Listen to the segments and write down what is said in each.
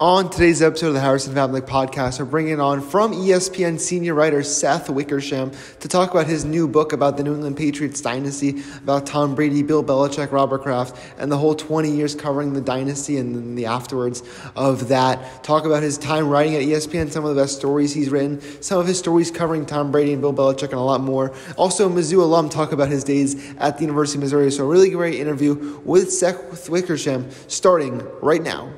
On today's episode of the Harrison Vapnek Podcast, we're bringing on from ESPN senior writer Seth Wickersham to talk about his new book about the New England Patriots dynasty, about Tom Brady, Bill Belichick, Robert Kraft, and the whole 20 years covering the dynasty and then the afterwards of that. Talk about his time writing at ESPN, some of the best stories he's written, some of his stories covering Tom Brady and Bill Belichick, and a lot more. Also, Mizzou alum talk about his days at the University of Missouri. So a really great interview with Seth Wickersham starting right now.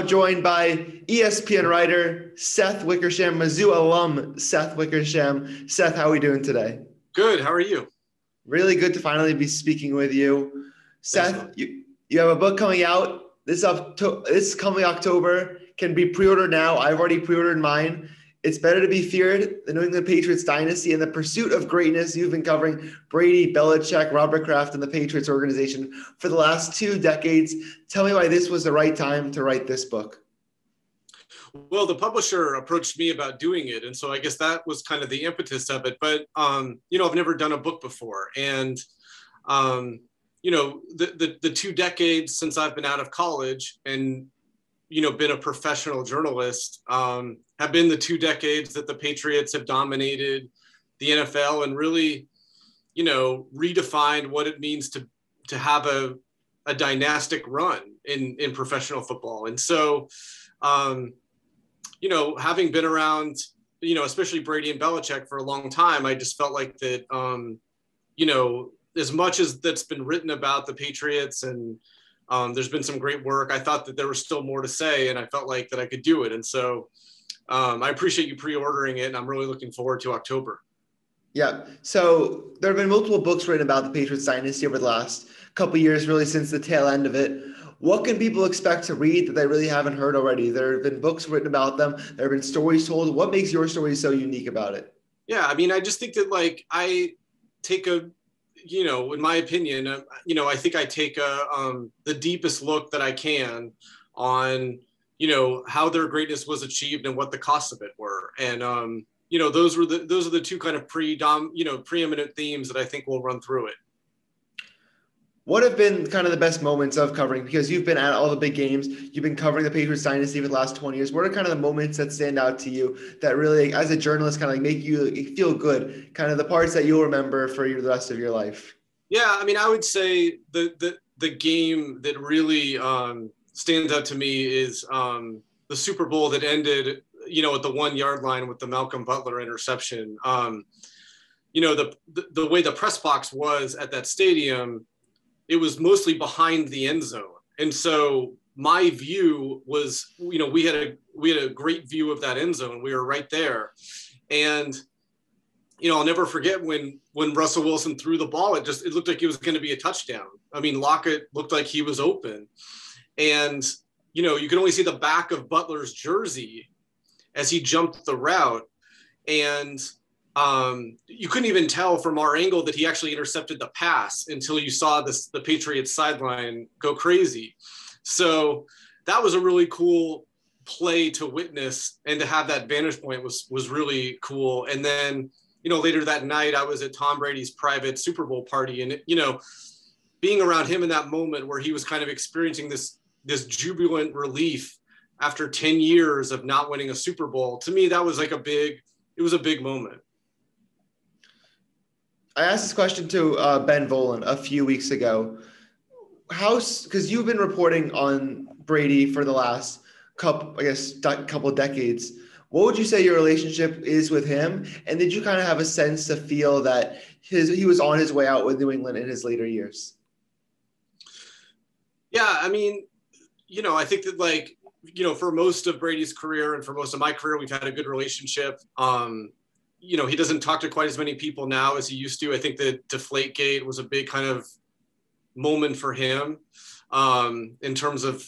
Joined by ESPN writer Seth Wickersham, Mizzou alum Seth Wickersham. Seth, how are we doing today? Good. How are you? Really good to finally be speaking with you. Seth, you have a book coming out this coming October. Can be pre-ordered now. I've already pre-ordered mine. It's Better to Be Feared, the New England Patriots dynasty and the pursuit of greatness. You've been covering Brady, Belichick, Robert Kraft, and the Patriots organization for the last 2 decades. Tell me why this was the right time to write this book. Well, the publisher approached me about doing it. And so I guess that was kind of the impetus of it. But, I've never done a book before. And, the 2 decades since I've been out of college and, been a professional journalist, have been the 2 decades that the Patriots have dominated the NFL and really, redefined what it means to have a dynastic run in professional football. And so, having been around, especially Brady and Belichick for a long time, I just felt like that, as much as that's been written about the Patriots and there's been some great work, I thought that there was still more to say and I felt like that I could do it. And so I appreciate you pre-ordering it and I'm really looking forward to October. Yeah. So there have been multiple books written about the Patriots dynasty over the last couple of years, really since the tail end of it. What can people expect to read that they really haven't heard already? There have been books written about them. There have been stories told. What makes your story so unique about it? Yeah. I mean, I just think that I take in my opinion, I think I take the deepest look that I can on, how their greatness was achieved and what the costs of it were. And, those are the 2 kind of preeminent themes that I think will run through it. What have been kind of the best moments of covering? Because you've been at all the big games, you've been covering the Patriots dynasty for the last 20 years. What are kind of the moments that stand out to you that really, as a journalist, kind of make you feel good? Kind of the parts that you'll remember for the rest of your life. Yeah, I mean, I would say the game that really stands out to me is the Super Bowl that ended, at the 1-yard line with the Malcolm Butler interception. The way the press box was at that stadium, it was mostly behind the end zone. And so my view was, we had a great view of that end zone. We were right there. And, I'll never forget when Russell Wilson threw the ball, it looked like it was going to be a touchdown. I mean, Lockett looked like he was open. And, you could only see the back of Butler's jersey as he jumped the route. And you couldn't even tell from our angle that he actually intercepted the pass until you saw the Patriots sideline go crazy. So that was a really cool play to witness, and to have that vantage point was really cool. And then, later that night, I was at Tom Brady's private Super Bowl party, and being around him in that moment where he was kind of experiencing this jubilant relief after 10 years of not winning a Super Bowl, to me, that was like it was a big moment. I asked this question to Ben Volen a few weeks ago. Because you've been reporting on Brady for the last couple of decades. What would you say your relationship is with him? And did you kind of have a sense to feel that he was on his way out with New England in his later years? Yeah, I mean, I think that for most of Brady's career and for most of my career, we've had a good relationship. He doesn't talk to quite as many people now as he used to. I think that Deflategate was a big kind of moment for him in terms of,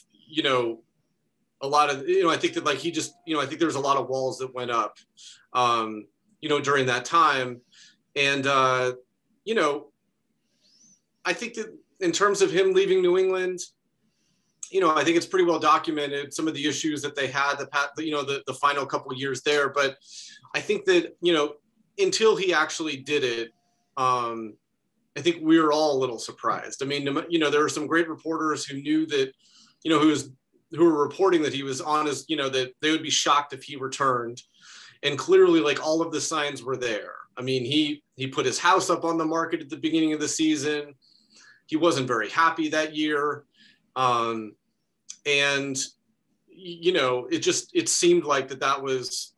a lot of, I think that I think there's a lot of walls that went up, during that time. And, you know, I think that in terms of him leaving New England, you know, I think it's pretty well documented, some of the issues that they had, the final couple of years there. But I think that, you know, until he actually did it, I think we were all a little surprised. I mean, you know, there were some great reporters who knew that, you know, who were reporting that he was on his, you know, that they would be shocked if he returned. And clearly, like, all of the signs were there. I mean, he put his house up on the market at the beginning of the season. He wasn't very happy that year. And, you know, it seemed like that was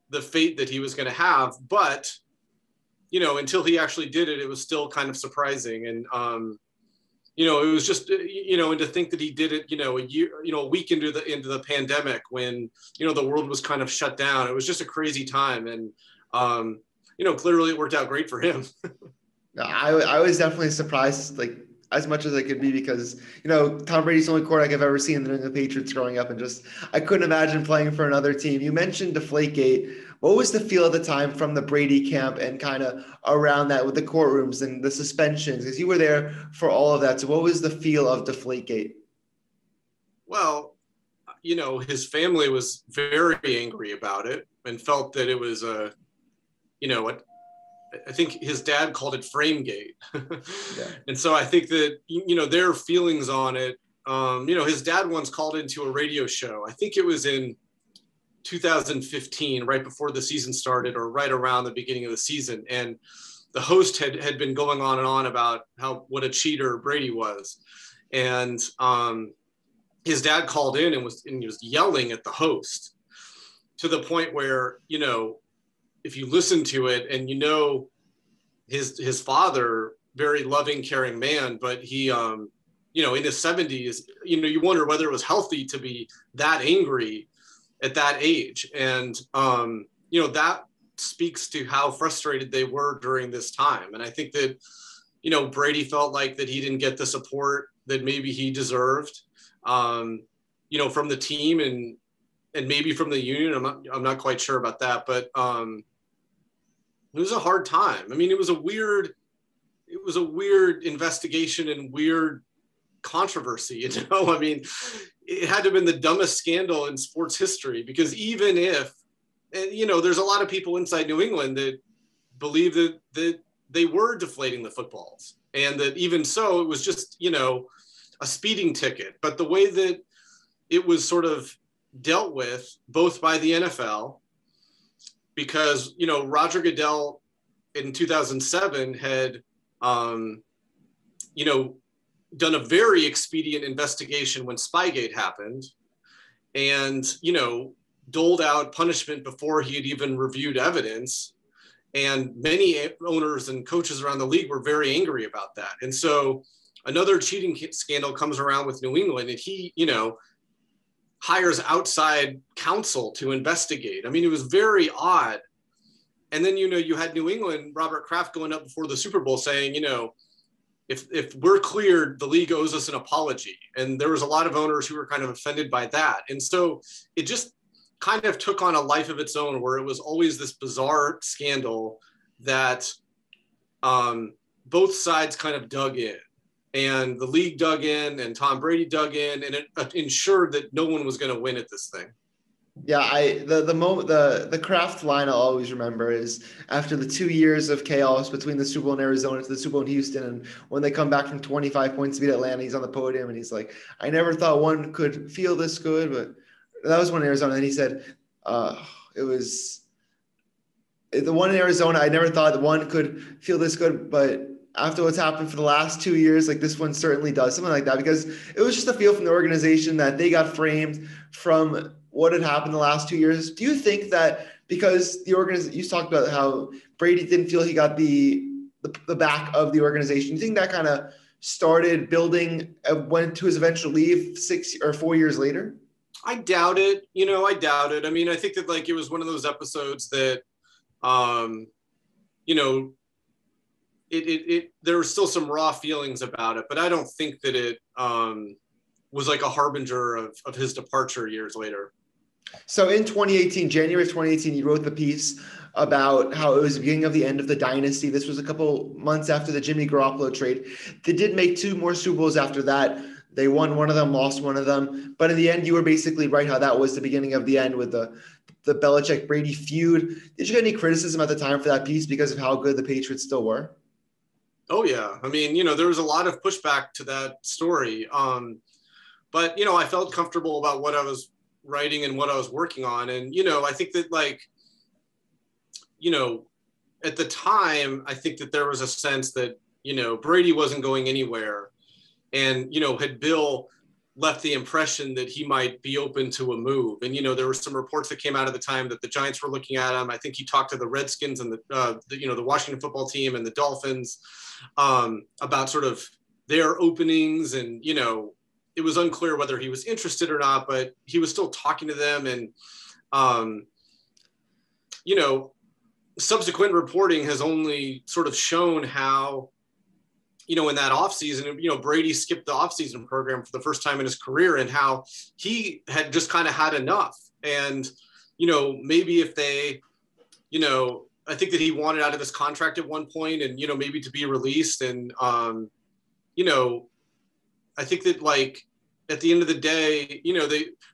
the fate that he was going to have. But, you know, until he actually did it, it was still kind of surprising. And, you know, it was just, you know, and to think that he did it, you know, a week into the pandemic when, you know, the world was kind of shut down. It was just a crazy time. And, you know, clearly it worked out great for him. I was definitely surprised, like, as much as I could be, because, you know, Tom Brady's the only quarterback I've ever seen in the New England Patriots growing up, and just, I couldn't imagine playing for another team. You mentioned Deflategate. What was the feel at the time from the Brady camp and kind of around that with the courtrooms and the suspensions? Because you were there for all of that. So what was the feel of Deflategate? Well, you know, his family was very angry about it and felt that it was you know, I think his dad called it Framegate. Yeah. And so I think that, you know, their feelings on it, you know, his dad once called into a radio show. I think it was in 2015, right before the season started, or right around the beginning of the season. And the host had been going on and on about what a cheater Brady was. And his dad called in and he was yelling at the host, to the point where, you know, if you listen to it, and, you know, his father, very loving, caring man, but he, you know, in his 70s, you know, you wonder whether it was healthy to be that angry at that age. And, you know, that speaks to how frustrated they were during this time. And I think that, you know, Brady felt like that he didn't get the support that maybe he deserved, you know, from the team and maybe from the union. I'm not quite sure about that, but it was a hard time. I mean, it was a weird investigation and weird controversy, you know. I mean, it had to have been the dumbest scandal in sports history, because even if, and, you know, there's a lot of people inside New England that believe that they were deflating the footballs, and that even so, it was just, you know, a speeding ticket. But the way that it was sort of dealt with, both by the NFL, because, you know, Roger Goodell in 2007 had, you know, done a very expedient investigation when Spygate happened, and, you know, doled out punishment before he had even reviewed evidence. And many owners and coaches around the league were very angry about that. And so another cheating scandal comes around with New England, and he, you know, hires outside counsel to investigate. I mean, it was very odd. And then, you know, you had New England, Robert Kraft, going up before the Super Bowl saying, you know, if we're cleared, the league owes us an apology. And there was a lot of owners who were kind of offended by that. And so it just kind of took on a life of its own, where it was always this bizarre scandal that both sides kind of dug in. And the league dug in, and Tom Brady dug in, and it ensured that no one was going to win at this thing. Yeah, the Kraft line I'll always remember is after the 2 years of chaos between the Super Bowl in Arizona to the Super Bowl in Houston, and when they come back from 25 points to beat Atlanta, he's on the podium and he's like, "I never thought one could feel this good," but that was one in Arizona. And he said, "It was the one in Arizona. I never thought one could feel this good, but after what's happened for the last 2 years, like, this one certainly does," something like that, because it was just a feel from the organization that they got framed from what had happened the last 2 years. Do you think that because the organization, you talked about how Brady didn't feel he got the back of the organization, you think that kind of started building, went to his eventual leave 6 or 4 years later? I doubt it. You know, I doubt it. I mean, I think that, like, it was one of those episodes that, you know, there were still some raw feelings about it, but I don't think that it was like a harbinger of his departure years later. So in 2018, January of 2018, you wrote the piece about how it was the beginning of the end of the dynasty. This was a couple months after the Jimmy Garoppolo trade. They did make two more Super Bowls after that. They won one of them, lost one of them. But in the end, you were basically right how that was the beginning of the end with the Belichick-Brady feud. Did you get any criticism at the time for that piece because of how good the Patriots still were? Oh, yeah. I mean, there was a lot of pushback to that story. But, I felt comfortable about what I was writing and what I was working on. And, I think that at the time, I think that there was a sense that, Brady wasn't going anywhere. And, had Bill left the impression that he might be open to a move. And, there were some reports that came out at the time that the Giants were looking at him. I think he talked to the Redskins and the Washington football team and the Dolphins about sort of their openings. And, it was unclear whether he was interested or not, but he was still talking to them. And, subsequent reporting has only sort of shown how, in that offseason, Brady skipped the offseason program for the first time in his career and how he had just kind of had enough. And, maybe if they, I think that he wanted out of this contract at one point and, maybe to be released. And, I think that at the end of the day,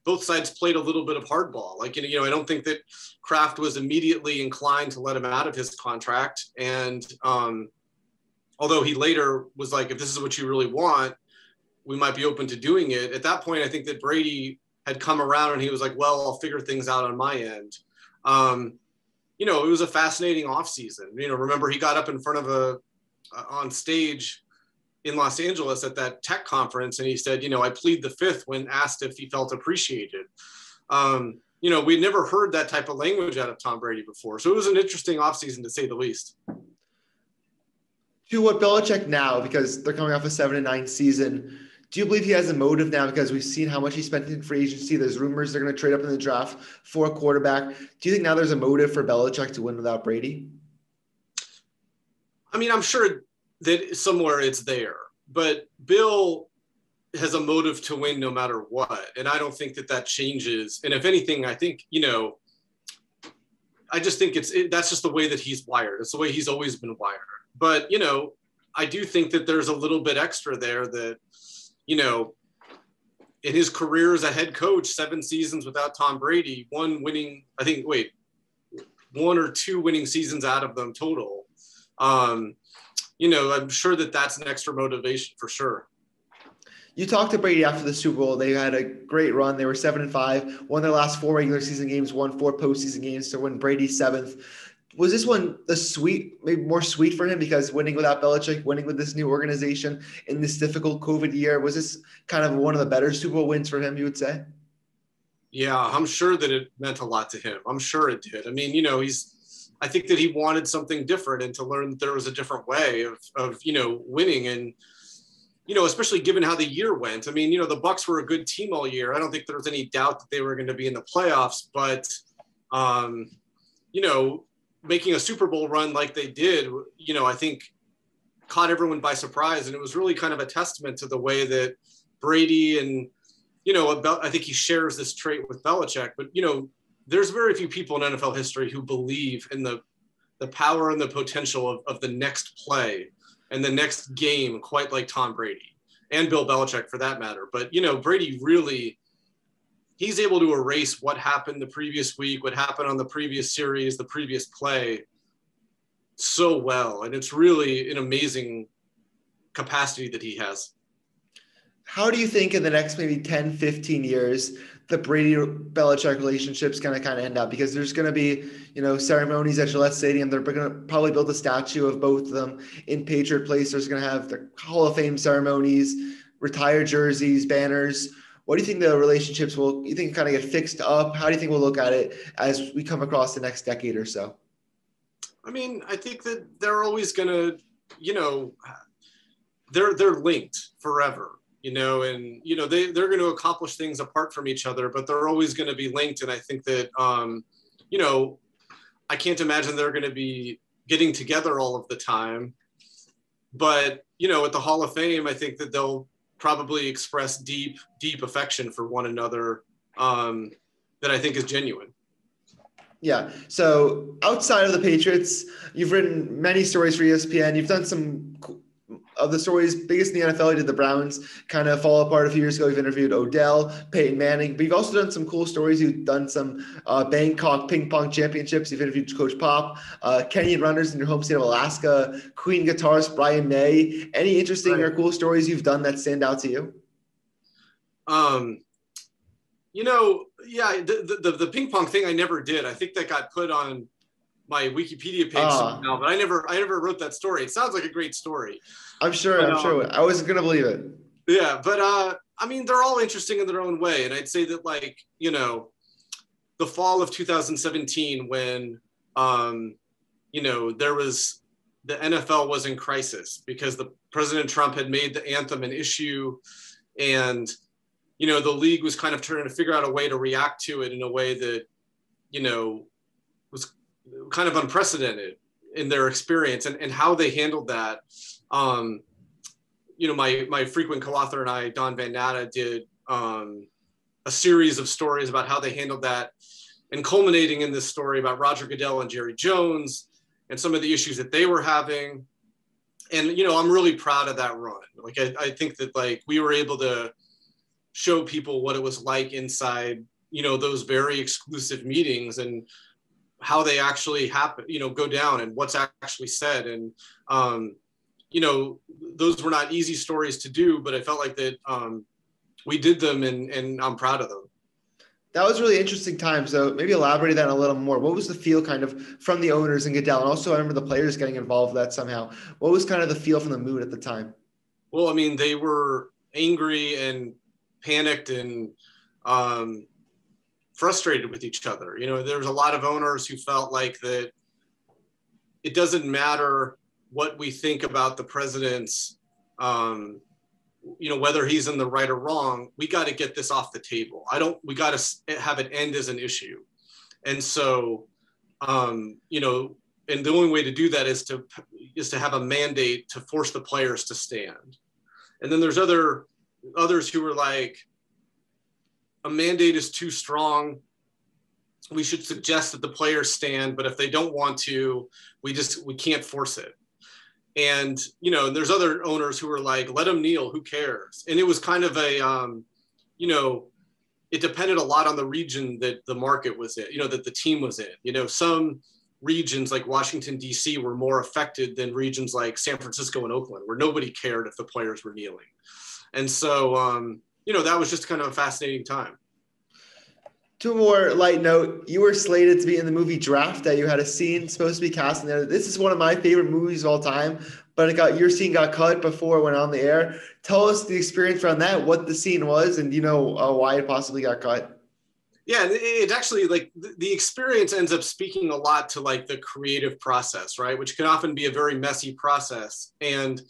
both sides played a little bit of hardball. I don't think that Kraft was immediately inclined to let him out of his contract. And, although he later was like, if this is what you really want, we might be open to doing it. At that point, I think that Brady had come around and he was like, well, I'll figure things out on my end. It was a fascinating offseason. Remember he got up in front of on stage in Los Angeles at that tech conference. And he said, I plead the fifth when asked if he felt appreciated. We'd never heard that type of language out of Tom Brady before. So it was an interesting offseason to say the least. To what Belichick now, because they're coming off a 7-9 season, do you believe he has a motive now? Because we've seen how much he spent in free agency. There's rumors they're going to trade up in the draft for a quarterback. Do you think now there's a motive for Belichick to win without Brady? I mean, I'm sure that somewhere it's there, but Bill has a motive to win no matter what. And I don't think that changes. And if anything, I think, I just think that's just the way that he's wired. It's the way he's always been wired. But, I do think that there's a little bit extra there that, in his career as a head coach, 7 seasons without Tom Brady, one or two winning seasons out of them total. I'm sure that that's an extra motivation for sure. You talked to Brady after the Super Bowl. They had a great run. They were 7-5, won their last 4 regular season games, won 4 postseason games to win Brady's 7th. Was this one maybe more sweet for him because winning without Belichick, winning with this new organization in this difficult COVID year, was this kind of one of the better Super Bowl wins for him, you would say? Yeah, I'm sure that it meant a lot to him. I'm sure it did. I mean, I think that he wanted something different and to learn that there was a different way of winning. And, especially given how the year went. I mean, the Bucs were a good team all year. I don't think there was any doubt that they were going to be in the playoffs, but, making a Super Bowl run like they did, I think caught everyone by surprise. And it was really kind of a testament to the way that Brady and, I think he shares this trait with Belichick, but, there's very few people in NFL history who believe in the power and the potential of the next play and the next game quite like Tom Brady and Bill Belichick for that matter. But, Brady really, he's able to erase what happened the previous week, what happened on the previous series, the previous play so well. And it's really an amazing capacity that he has. How do you think in the next maybe 10, 15 years, the Brady-Belichick relationship's going to kind of end up? Because there's going to be, ceremonies at Gillette Stadium. They're going to probably build a statue of both of them in Patriot Place. There's going to have the Hall of Fame ceremonies, retired jerseys, banners. What do you think the relationships you think kind of get fixed up? How do you think we'll look at it as we come across the next decade or so? I mean, I think that they're always going to, they're linked forever, and, they're going to accomplish things apart from each other, but they're always going to be linked. And I think that, I can't imagine they're going to be getting together all of the time, but, at the Hall of Fame, I think that they'll probably express deep affection for one another. that I think is genuine. Yeah. So outside of the Patriots, you've written many stories for ESPN. You've done some of the stories, biggest in the NFL. You did the Browns kind of fall apart a few years ago. You've interviewed Odell, Peyton Manning, but you've also done some cool stories. You've done some Bangkok ping pong championships. You've interviewed Coach Pop, Kenyan runners in your home state of Alaska, Queen guitarist Brian May. Any interesting or cool stories you've done that stand out to you? The ping pong thing I never did. I think that got put on my Wikipedia page somehow, but I never wrote that story. It sounds like a great story. I'm sure. I wasn't going to believe it. Yeah. But they're all interesting in their own way. And I'd say that the fall of 2017, when, there was, the NFL was in crisis because the President Trump had made the anthem an issue, and, the league was kind of trying to figure out a way to react to it in a way that, was kind of unprecedented in their experience, and how they handled that. My frequent co-author and I, Don Van Natta, did a series of stories about how they handled that, and culminating in this story about Roger Goodell and Jerry Jones and some of the issues that they were having. And, I'm really proud of that run. I think that we were able to show people what it was like inside, those very exclusive meetings, and how they actually happen, go down, and what's actually said. And, those were not easy stories to do, but I felt like that we did them, and I'm proud of them. That was really interesting time. So maybe elaborate that a little more. What was the feel kind of from the owners and Goodell? And also I remember the players getting involved with that somehow. What was kind of the feel from the mood at the time? Well, they were angry and panicked and frustrated with each other. There was a lot of owners who felt like that it doesn't matter what we think about the president's, whether he's in the right or wrong, we got to get this off the table. We got to have it end as an issue. And so, and the only way to do that is to have a mandate to force the players to stand. And then there's others who were like, a mandate is too strong. We should suggest that the players stand, but if they don't want to, we can't force it. And, there's other owners who are like, let them kneel, who cares? And it was kind of it depended a lot on the region that the market was in, that the team was in. Some regions like Washington, D.C. were more affected than regions like San Francisco and Oakland, where nobody cared if the players were kneeling. And so, that was just kind of a fascinating time. To a more light note, you were slated to be in the movie Draft Day. You had a scene supposed to be cast in there. This is one of my favorite movies of all time, but your scene got cut before it went on the air. Tell us the experience around that, what the scene was, and why it possibly got cut. Yeah, it actually, the experience ends up speaking a lot to the creative process, right? Which can often be a very messy process. And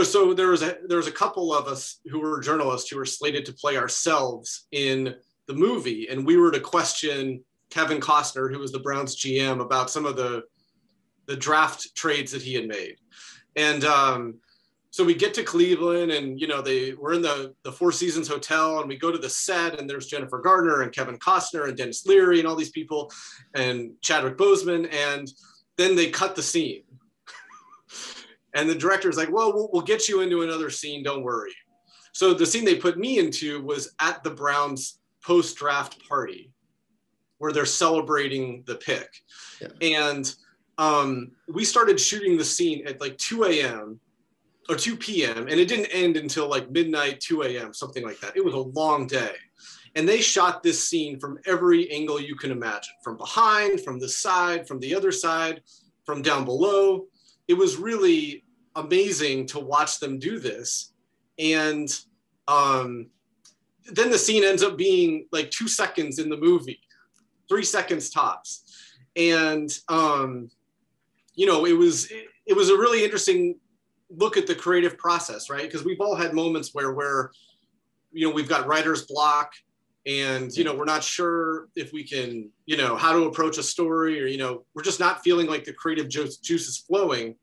so there was a couple of us who were journalists who were slated to play ourselves in the movie, and we were to question Kevin Costner, who was the Browns GM, about some of the draft trades that he had made. And so we get to Cleveland, and we're in the Four Seasons Hotel, and we go to the set, and there's Jennifer Gardner and Kevin Costner and Dennis Leary and all these people and Chadwick Boseman, and then they cut the scene. And the director's like, well, we'll get you into another scene, don't worry. So the scene they put me into was at the Browns post-draft party where they're celebrating the pick. Yeah. And we started shooting the scene at 2 a.m. or 2 p.m. and it didn't end until midnight, 2 a.m., something like that. It was a long day. And they shot this scene from every angle you can imagine, from behind, from the side, from the other side, from down below. It was really amazing to watch them do this. And then the scene ends up being 2 seconds in the movie, 3 seconds tops. And, it was a really interesting look at the creative process, right? Because we've all had moments where we've got writer's block, and, we're not sure if we can, how to approach a story, or, we're just not feeling like the creative juice is flowing.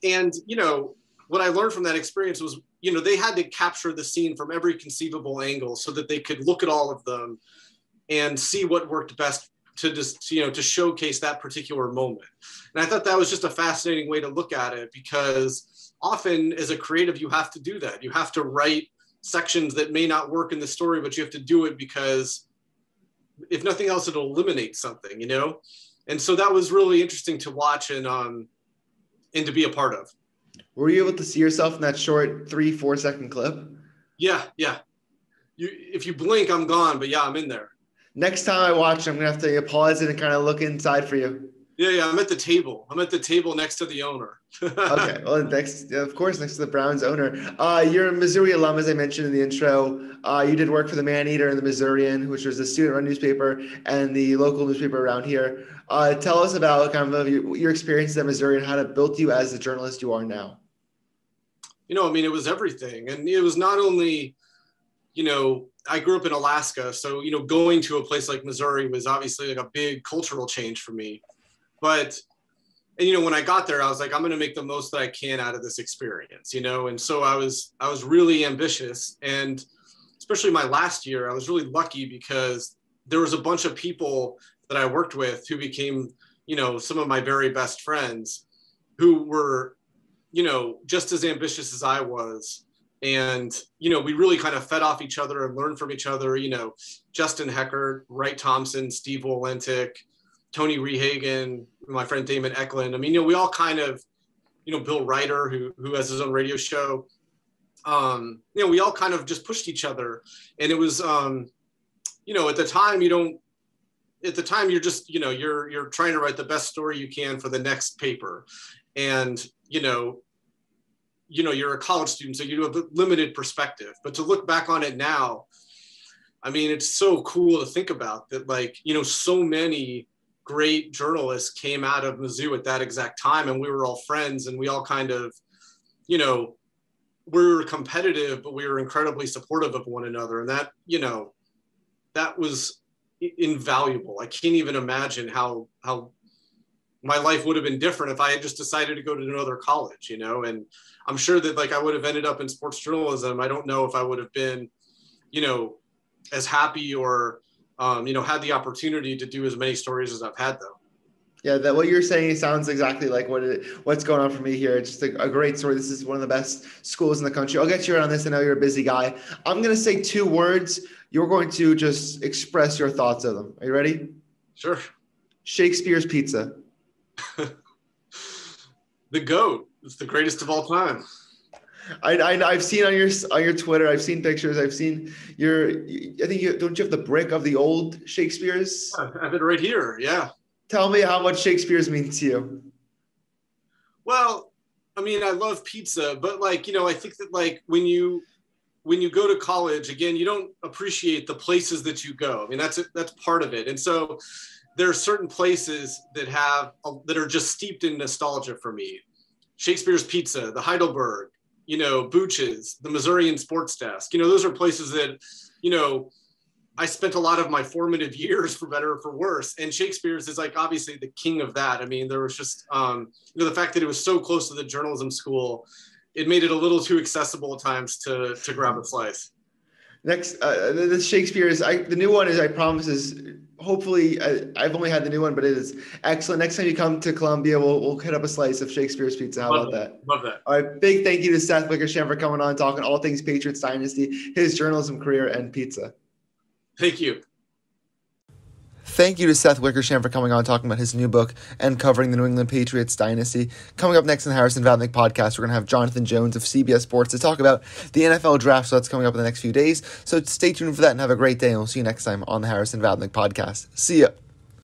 And, what I learned from that experience was, they had to capture the scene from every conceivable angle so that they could look at all of them and see what worked best to just, to showcase that particular moment. And I thought that was just a fascinating way to look at it, because often as a creative, you have to do that. You have to write sections that may not work in the story, but you have to do it because if nothing else, it'll eliminate something, And so that was really interesting to watch and to be a part of. Were you able to see yourself in that short 3-4 second clip? Yeah. If you blink, I'm gone, but yeah, I'm in there. Next time I watch, I'm going to have to pause it and kind of look inside for you. Yeah, I'm at the table. I'm at the table next to the owner. Okay, well, next to the Browns owner. You're a Missouri alum, as I mentioned in the intro. You did work for the Man-Eater and the Missourian, which was the student-run newspaper and the local newspaper around here. Tell us about kind of your experiences at Missouri and how it built you as the journalist you are now. It was everything. And it was not only, I grew up in Alaska. So, going to a place like Missouri was obviously like a big cultural change for me. But, when I got there, I was like, I'm going to make the most that I can out of this experience, And so I was really ambitious. And especially my last year, I was really lucky because there was a bunch of people that I worked with who became, some of my very best friends who were, just as ambitious as I was. And, we really kind of fed off each other and learned from each other, Justin Heckert, Wright Thompson, Steve Wolentic, Tony Rehagen, my friend Damon Eklund. We all kind of, Bill Ryder, who has his own radio show. We all kind of just pushed each other. And it was, at the time you're just, you're trying to write the best story you can for the next paper. And, you're a college student, so you have a limited perspective. But to look back on it now, it's so cool to think about that, so many great journalists came out of Mizzou at that exact time, and we were all friends, and we all kind of, we were competitive, but we were incredibly supportive of one another. And that, that was invaluable. I can't even imagine how my life would have been different if I had just decided to go to another college, and I'm sure that I would have ended up in sports journalism. I don't know if I would have been, as happy or, had the opportunity to do as many stories as I've had, though. Yeah, that what you're saying sounds exactly like what's going on for me here. It's just a great story. This is one of the best schools in the country. I'll get you in on this. I know you're a busy guy. I'm going to say 2 words. You're going to just express your thoughts of them. Are you ready? Sure. Shakespeare's Pizza. The GOAT. It's the greatest of all time. I've seen on your Twitter. I've seen pictures. I've seen don't you have the brick of the old Shakespeare's? I have it right here. Yeah. Tell me how much Shakespeare's means to you. Well, I love pizza, but I think that when you go to college, again, you don't appreciate the places that you go. That's part of it. And so there are certain places that are just steeped in nostalgia for me. Shakespeare's Pizza, the Heidelberg, Booch's, the Missourian Sports Desk. Those are places that, I spent a lot of my formative years, for better or for worse. And Shakespeare's is obviously the king of that. There was just, the fact that it was so close to the journalism school, it made it a little too accessible at times to grab a slice. Next, the Shakespeare's, the new one I promise is hopefully, I've only had the new one, but it is excellent. Next time you come to Columbia, we'll hit up a slice of Shakespeare's Pizza. How about that? Love that. All right. Big thank you to Seth Wickersham for coming on, talking all things Patriots dynasty, his journalism career, and pizza. Thank you. Thank you to Seth Wickersham for coming on, talking about his new book and covering the New England Patriots dynasty. Coming up next in the Harrison Vapnek Podcast, we're going to have Jonathan Jones of CBS Sports to talk about the NFL draft. So that's coming up in the next few days. So stay tuned for that and have a great day. And we'll see you next time on the Harrison Vapnek Podcast. See ya.